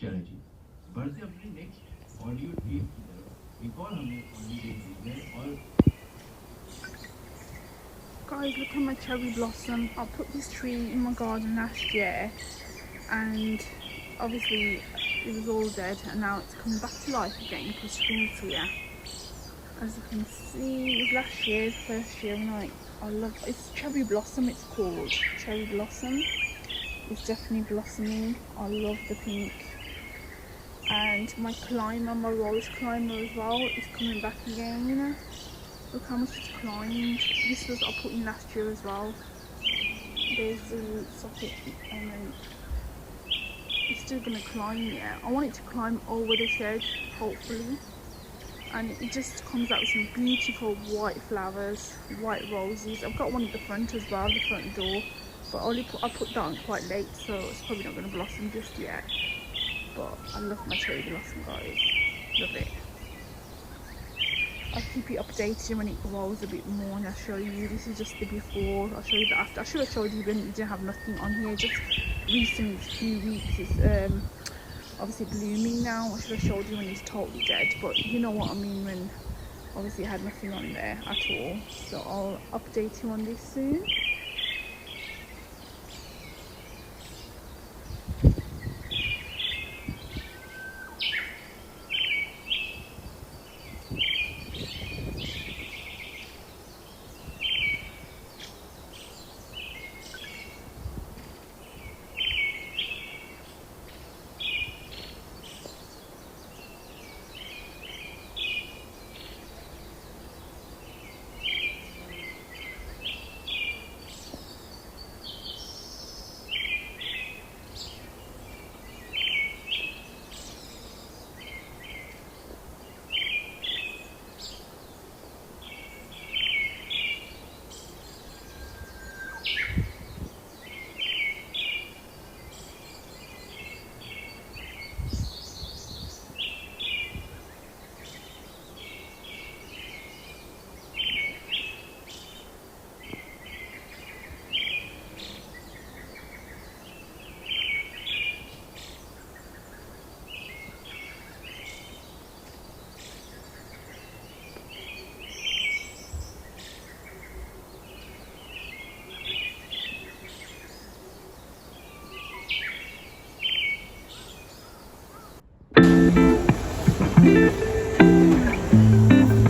चलो जी, बढ़ते अपने नेक्स्ट ऑडियो टेप की तरफ। एक और हमें ऑडियो टेप देखना है। और guys, look at my cherry blossom. I put this tree in my garden last year, and obviously it was all dead, and now it's coming back to life again because spring's here. As you can see, it was last year's first year, and I love it's cherry blossom. It's called cherry blossom. It's definitely blossoming. I love the pink. And my climber, my rose climber as well, is coming back again. Look how much it's climbed. This was I put in last year as well. There's the roots of it, and then it's still gonna climb. Yeah, I want it to climb over the shed, hopefully. And it just comes out with some beautiful white flowers, white roses. I've got one at the front as well, the front door, but I put that on quite late, so it's probably not gonna blossom just yet. But I love my cherry blossom, guys. Love it. I'll keep you updated when it grows a bit more, and I'll show you. This is just the before. I'll show you the after. I should have showed you when it didn't have nothing on here. Just recently, a few weeks, it's obviously blooming now. I should have showed you when it's totally dead, but you know what I mean, when obviously it had nothing on there at all. So I'll update you on this soon.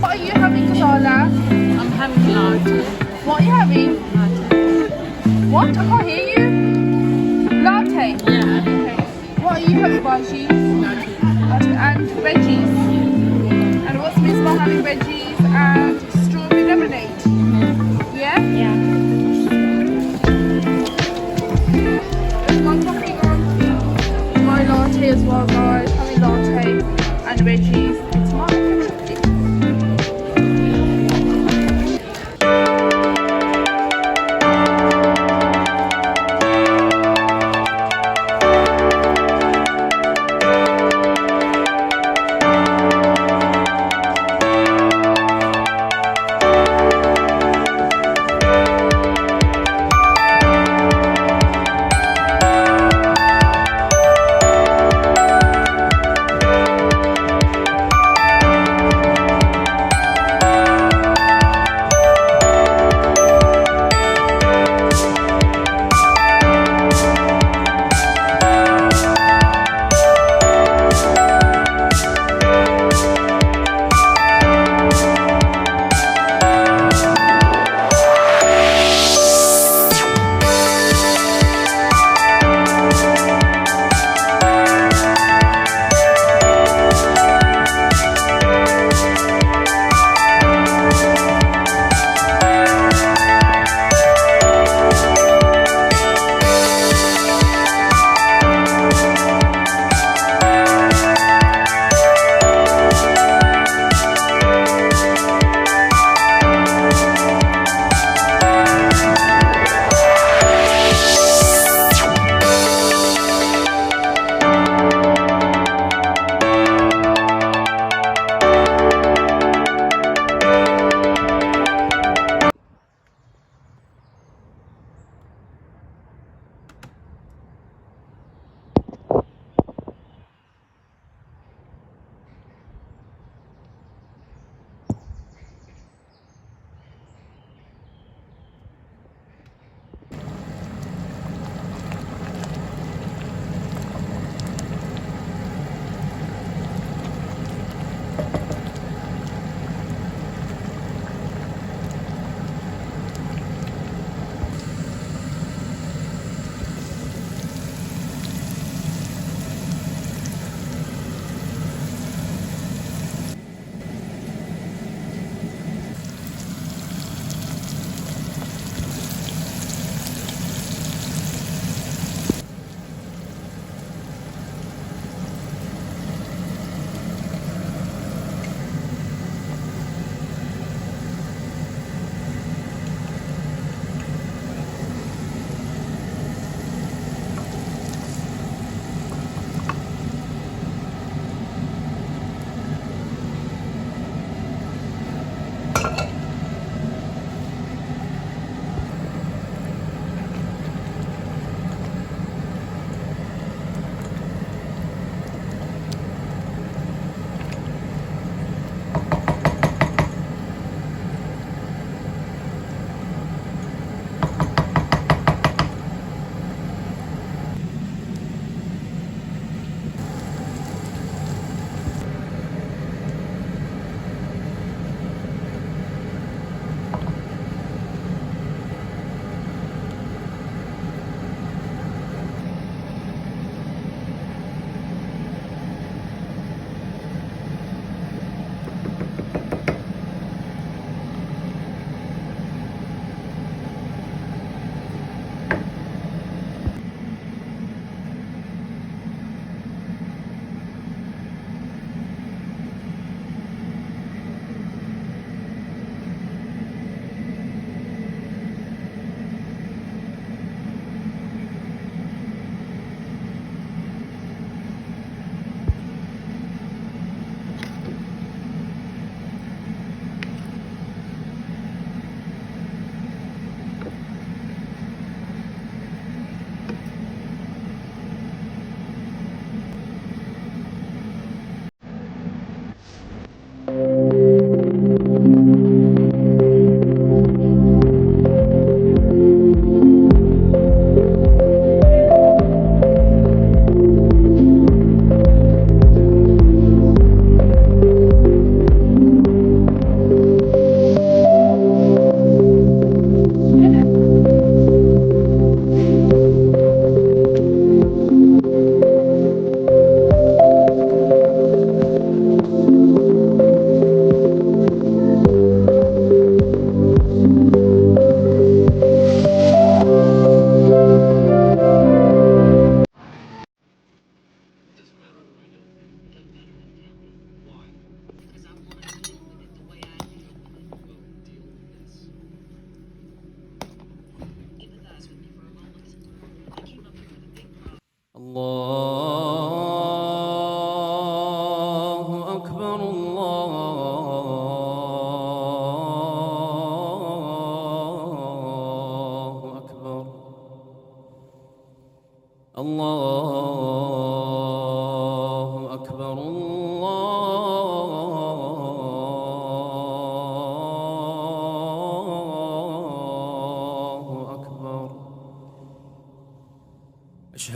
What are you having, Kasala? I'm having latte. What are you having? Latte. What? I can't hear you. Latte? Yeah. Okay. What are you having, Baji? Latte. And veggies? And what's Misbah having, veggies and strawberry lemonade? Yeah? Yeah. There's one coffee on. My latte as well, guys. Having latte and veggies. It's my favorite.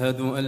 أشهد أن